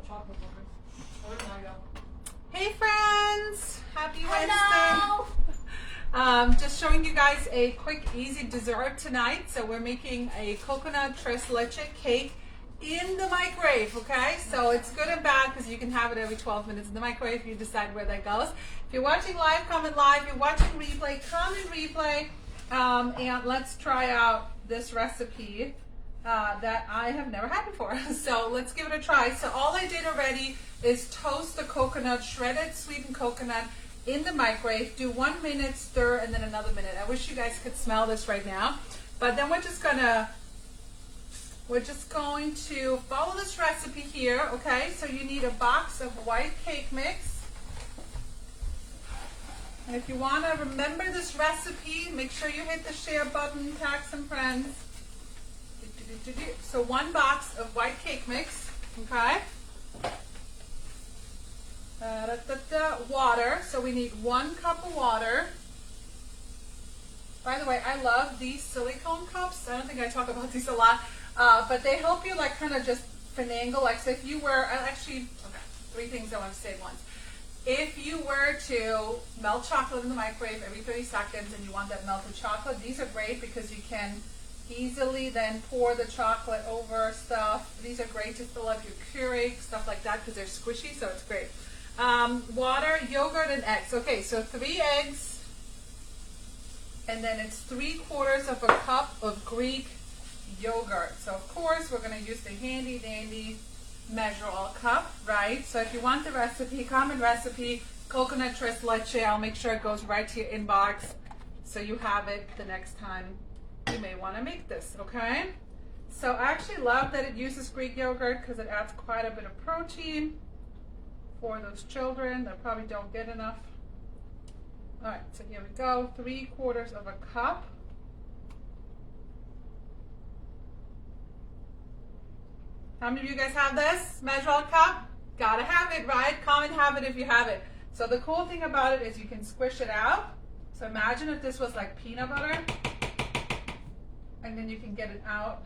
chocolate butter. Where did I go? Hey friends! Happy Hello. Wednesday! Just showing you guys a quick, easy dessert tonight. So we're making a coconut tres leche cake in the microwave, okay? So it's good and bad because you can have it every 12 minutes in the microwave. You decide where that goes. If you're watching live, comment live. If you're watching replay, comment replay. And let's try out this recipe that I have never had before. So let's give it a try. So all I did already is toast the coconut, shredded sweetened coconut in the microwave. Do 1 minute, stir, and then another minute. I wish you guys could smell this right now. But then we're just going to follow this recipe here, okay? So you need a box of white cake mix. And if you want to remember this recipe, make sure you hit the share button, tag some friends. So 1 box of white cake mix, okay? Water, so we need 1 cup of water. By the way, I love these silicone cups. I don't think I talk about these a lot, but they help you like kind of just finagle. Like, so if you were, okay, 3 things I want to say at once. If you were to melt chocolate in the microwave every 30 seconds and you want that melted chocolate, these are great because you can easily then pour the chocolate over stuff. These are great to fill up your Keurig, stuff like that, because they're squishy, so it's great. Water, yogurt, and eggs. Okay, so 3 eggs, and then it's 3/4 of a cup of Greek yogurt. So of course we're going to use the handy dandy measure all cup, right? So if you want the recipe, common recipe, coconut tres leche, I'll make sure it goes right to your inbox so you have it the next time you may want to make this, okay? So I actually love that it uses Greek yogurt because it adds quite a bit of protein for those children that probably don't get enough. All right, so here we go, 3/4 of a cup. How many of you guys have this? Measure all cup? Gotta have it, right? Comment have it if you have it. So the cool thing about it is you can squish it out. So imagine if this was like peanut butter, and then you can get it out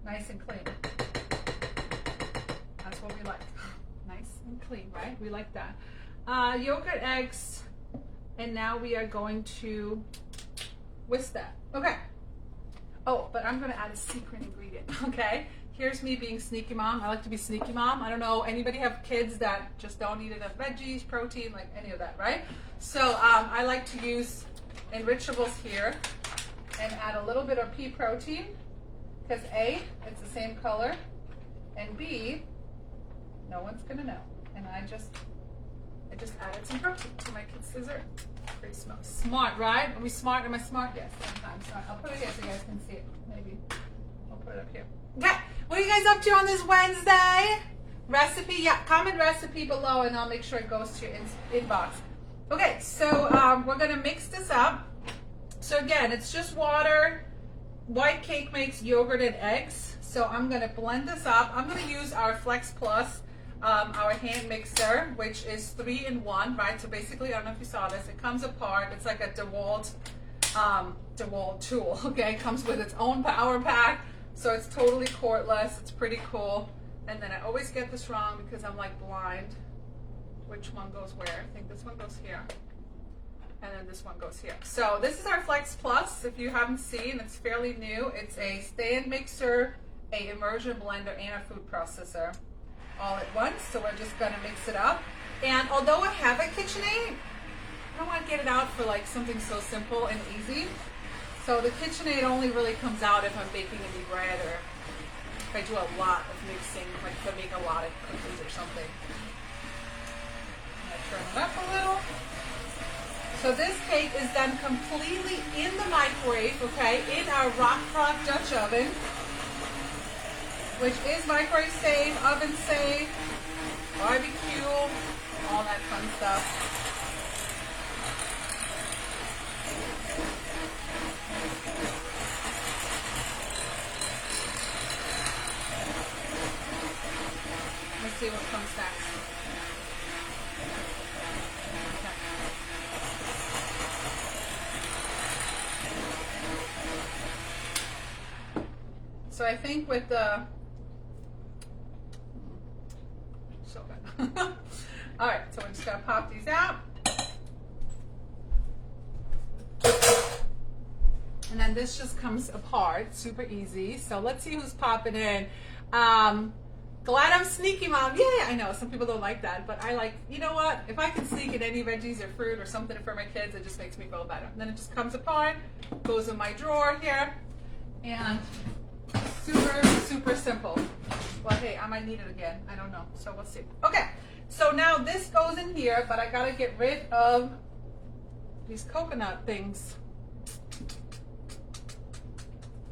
nice and clean. That's what we like. Nice and clean, right? We like that. Yogurt, eggs, and now we are going to whisk that. Okay. Oh, but I'm going to add a secret ingredient, okay? Here's me being sneaky mom. I like to be sneaky mom. I don't know, anybody have kids that just don't eat enough veggies, protein, like any of that, right? So I like to use enrichables here and add a little bit of pea protein because A, it's the same color, and B, no one's gonna know. And I just added some protein to my kids' dessert. Pretty smart, right? Are we smart? Am I smart? Yes, sometimes. All right, I'll put it here so you guys can see it. Maybe I'll put it up here. Okay, what are you guys up to on this Wednesday? Recipe, yeah, comment recipe below and I'll make sure it goes to your inbox. Okay, so we're gonna mix this up. So again, it's just water, white cake mix, yogurt, and eggs. So I'm gonna blend this up. I'm gonna use our Flex Plus, our hand mixer, which is 3-in-1, right? So basically, I don't know if you saw this, it comes apart. It's like a DeWalt tool, okay? It comes with its own power pack, so it's totally cordless. It's pretty cool. And then I always get this wrong because I'm like blind. Which one goes where? I think this one goes here. And then this one goes here. So this is our Flex Plus. If you haven't seen, it's fairly new. It's a stand mixer, a immersion blender, and a food processor all at once. So we're just gonna mix it up. And although I have a KitchenAid, I don't want to get it out for like something so simple and easy. So the KitchenAid only really comes out if I'm baking any bread or if I do a lot of mixing, like if I make a lot of cookies or something. I'm gonna turn it up a little. So this cake is done completely in the microwave, okay, in our Rockcroft Dutch oven, which is microwave safe, oven safe, barbecue, all that fun stuff. Let's see what comes next. So I think with the So good. All right, so we're just gonna pop these out. And then this just comes apart, super easy. So let's see who's popping in. Glad I'm sneaky, Mom. Yeah, I know some people don't like that, but I like, you know what? If I can sneak in any veggies or fruit or something for my kids, it just makes me feel better. And then it just comes apart, goes in my drawer here, and super, super simple. Well, hey, I might need it again. I don't know, so we'll see. Okay, so now this goes in here, but I gotta get rid of these coconut things.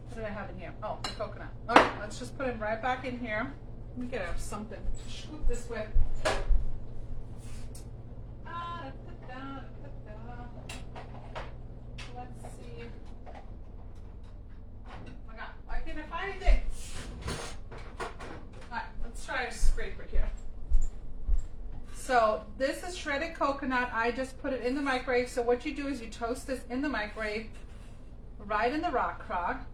What did I have in here? Oh, the coconut. Okay, let's just put it right back in here. Let me get out something to scoop this with. Let's see. Oh my God, why can't I find anything? Alright, let's try a scraper here. So this is shredded coconut. I just put it in the microwave. So what you do is you toast this in the microwave, right in the rock crock.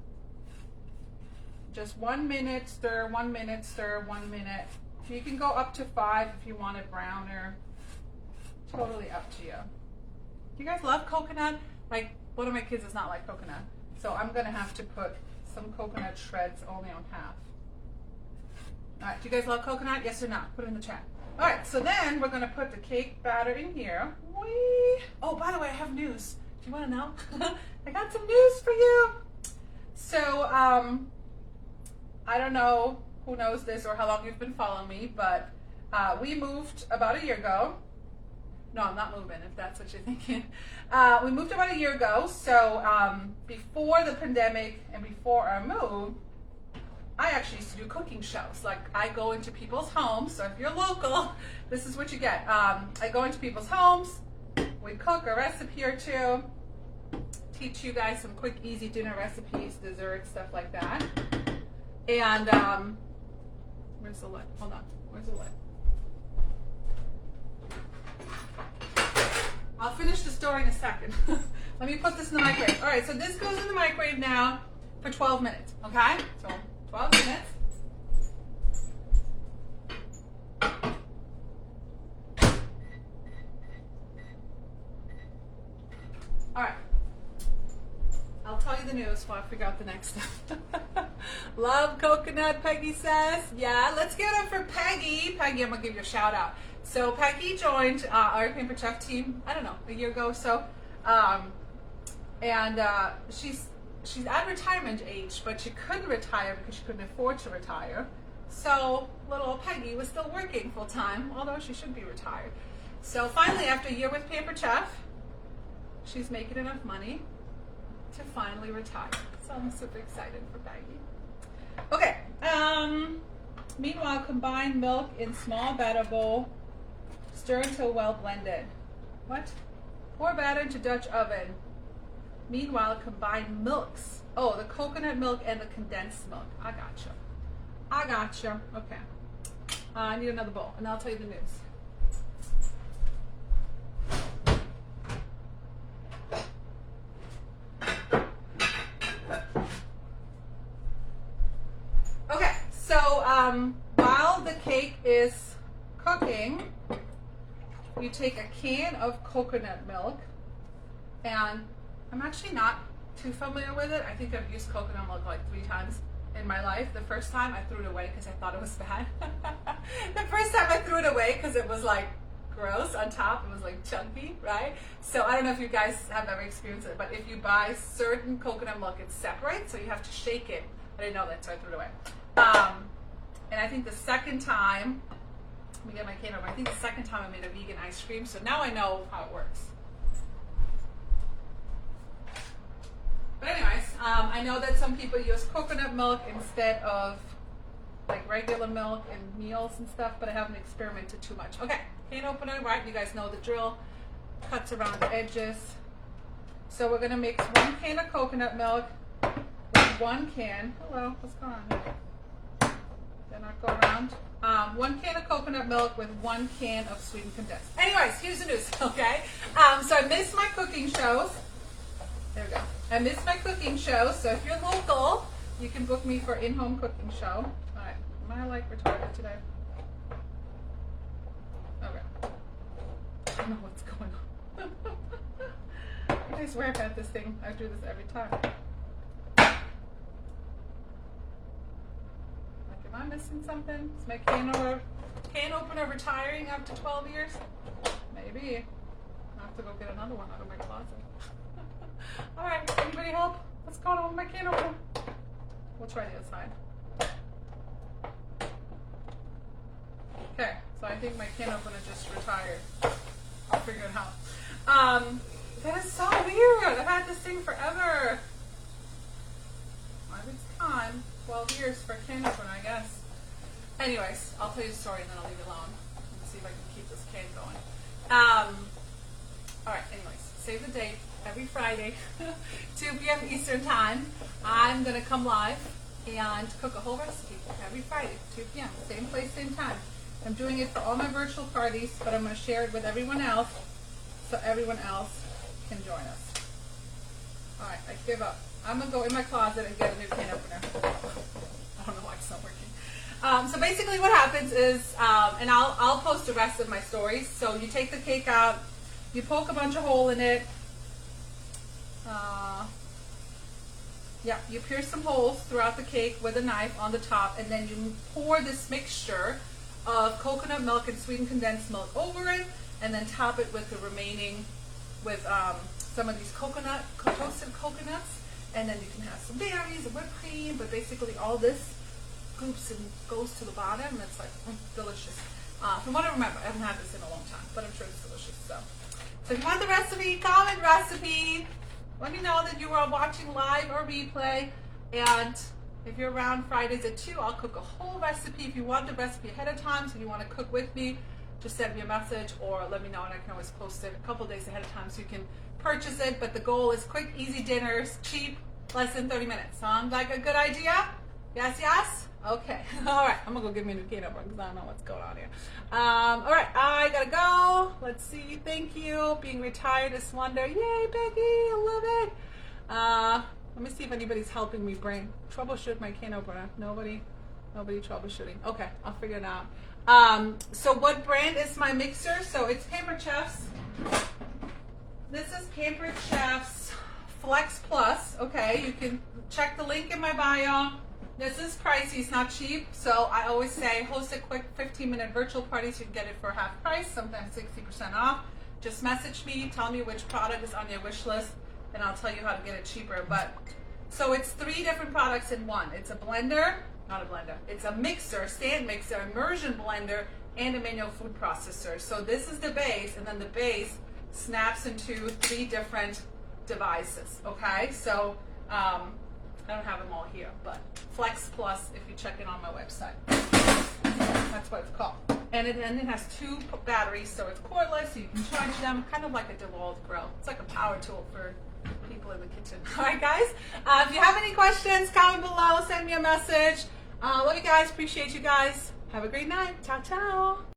Just 1 minute, stir, 1 minute, stir, 1 minute. You can go up to 5 if you want it browner. Totally up to you. You guys love coconut? Like, one of my kids does not like coconut. So I'm gonna have to put some coconut shreds only on half. All right, do you guys love coconut? Yes or no? Put it in the chat. All right, so then we're gonna put the cake batter in here. Whee! Oh, by the way, I have news. Do you wanna know? I got some news for you. So, I don't know who knows this or how long you've been following me, but we moved about a year ago. No, I'm not moving, if that's what you're thinking. We moved about a year ago, so before the pandemic and before our move, I actually used to do cooking shows. Like, I go into people's homes, so if you're local, this is what you get. I go into people's homes, we cook a recipe or two, teach you guys some quick, easy dinner recipes, desserts, stuff like that. And where's the lid? Hold on. Where's the lid? I'll finish the story in a second. Let me put this in the microwave. All right, so this goes in the microwave now for 12 minutes, okay? So 12 minutes. All right. I'll tell you the news while I figure out the next stuff. Love coconut, Peggy says. Yeah, let's give it up for Peggy. Peggy, I'm going to give you a shout out. So Peggy joined our Paper Chef team, I don't know, a year ago or so. She's at retirement age, but she couldn't retire because she couldn't afford to retire. So little Peggy was still working full time, although she should be retired. So finally, after a year with Paper Chef, she's making enough money to finally retire. So I'm super excited for Peggy. Okay. Meanwhile, combine milk in small batter bowl. Stir until well blended. What? Pour batter into Dutch oven. Meanwhile, combine milks. Oh, the coconut milk and the condensed milk. I gotcha. I gotcha. Okay. I need another bowl, and I'll tell you the news. Okay, so while the cake is cooking, you take a can of coconut milk, and I'm actually not too familiar with it. I think I've used coconut milk like 3 times in my life. The first time I threw it away because I thought it was bad. The first time I threw it away because it was like gross on top. It was like chunky, right? So I don't know if you guys have ever experienced it, but if you buy certain coconut milk, it separates, so you have to shake it. I didn't know that, so I threw it away. And I think the second time, let me get my can over. I think the second time I made a vegan ice cream, so now I know how it works. But anyways, I know that some people use coconut milk instead of like regular milk in meals and stuff, but I haven't experimented too much. Okay, can opener, right? You guys know the drill. Cuts around the edges. So we're gonna mix 1 can of coconut milk with 1 can. Hello, what's going on here? Did not go around. 1 can of coconut milk with 1 can of sweetened condensed. Anyways, here's the news, okay? So I missed my cooking shows. There we go. I missed my cooking show, so if you're local, you can book me for in-home cooking show. All right, am I like retarded today? don't know what's going on. I swear I've had this thing. I do this every time. Like, am I missing something? Is my can opener retiring after 12 years? Maybe. I have to go get another one out of my closet. All right, anybody help? What's going on with my can opener? We'll try the outside. Okay, so I think my can opener just retired. I'll figure it out. That is so weird. I've had this thing forever. Well, it's time. 12 years for a can opener, I guess. Anyways, I'll tell you the story and then I'll leave it alone. Let's see if I can keep this can going. All right, anyways, save the date. Every Friday, 2 p.m. Eastern Time, I'm going to come live and cook a whole recipe. Every Friday, 2 p.m., same place, same time. I'm doing it for all my virtual parties, but I'm going to share it with everyone else so everyone else can join us. All right, I give up. I'm going to go in my closet and get a new can opener. I don't know why it's not working. So basically what happens is, and I'll post the rest of my stories. So you take the cake out, you poke a bunch of hole in it. Yeah, you pierce some holes throughout the cake with a knife on the top, and then you pour this mixture of coconut milk and sweetened condensed milk over it, and then top it with the remaining, with some of these toasted coconuts, and then you can have some berries and whipped cream, but basically all this scoops and goes to the bottom, and it's like delicious. From what I remember, I haven't had this in a long time, but I'm sure it's delicious. So if you want the recipe, comment recipe. Let me know that you are watching live or replay, and if you're around Fridays at 2, I'll cook a whole recipe. If you want the recipe ahead of time, so you want to cook with me, just send me a message or let me know, and I can always post it a couple days ahead of time so you can purchase it. But the goal is quick, easy dinners, cheap, less than 30 minutes. Sound like a good idea? Yes, yes? Okay. All right. I'm going to go give me a new can opener because I don't know what's going on here. All right. I got to go. Let's see. Thank you. Being retired is wonder. Yay, Becky. I love it. Let me see if anybody's helping me troubleshoot my can opener. Nobody troubleshooting. Okay. I'll figure it out. So what brand is my mixer? So it's Pampered Chef's. This is Pampered Chef's Flex Plus. Okay. You can check the link in my bio. This is pricey, it's not cheap, so I always say host a quick 15-minute virtual party so you can get it for half price, sometimes 60% off. Just message me, tell me which product is on your wish list, and I'll tell you how to get it cheaper. But so it's 3 different products in one. It's a blender, not a blender, it's a mixer, stand mixer, immersion blender, and a manual food processor. So this is the base, and then the base snaps into 3 different devices, okay? So, I don't have them all here, but Flex Plus, if you check it on my website. That's what it's called. And it has 2 batteries, so it's cordless, so you can charge them, kind of like a DeWalt grill. It's like a power tool for people in the kitchen. All right, guys? If you have any questions, comment below, send me a message. Love you guys, appreciate you guys. Have a great night. Ciao, ciao.